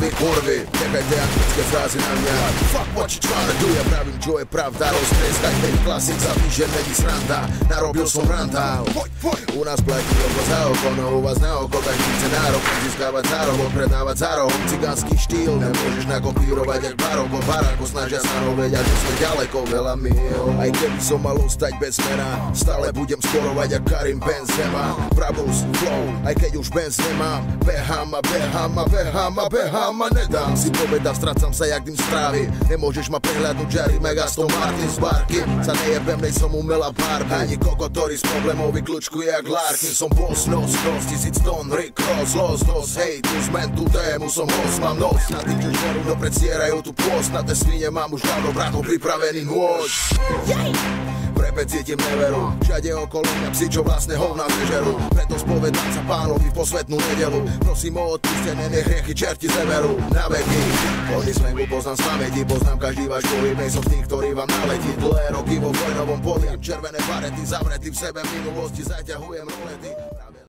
vy kurvy, nechajte anglické frázy na mňa. Fuck what you tryna do, ja pravím, čo je pravda. Roztreskaj ten klasik za tým, že není sranda. Narobil som randa. U nás platí oko za oko, no u vás na oko. Tak chce nárok, získavať za rohom, predávať za rohom. Cigánsky štýl, nemôžeš nakopírovať jak baroko. Barako snažia sa vedia, že sme ďaleko, veľa mil. Aj keby som mal ostať bez mena, stále budem skorovať jak Karim Benzema. Bravos, flow, aj keď už benz nemám. Behám a behám a behám a behám a nedám si poveda, stracam sa jak dým strávy. Nemôžeš ma prehľadnúť, Jerry Megaston Martin z barky. Sa nejebem, nej som umela Barbie. Ani kokotory s problémov vykľučkuje jak Larkin. Som boss, nos, 1000 tón, Rick Ross, los, dos, hej, tu zmen tú tému, som host, mám nos. Na tým, že žeru doprecierajú tu post. Na té svine mám už dávno bratom pripravený nôž. Prepe cítim neveru, všade okolo mňa psi, čo vlastne hovna zežerú. Preto spovedám sa pánovi v posvetnú nedelu. Prosím o odpustenie, nech hriechy čerti zeberú na veky. Plný slengu poznám z pamäti, poznám každý váš pohyb. Nej som z tých, ktorí vám naletí. Dlhé roky vo vojnovom poli, červené barety zavretí v sebe v minulosti, zaťahujem rolety.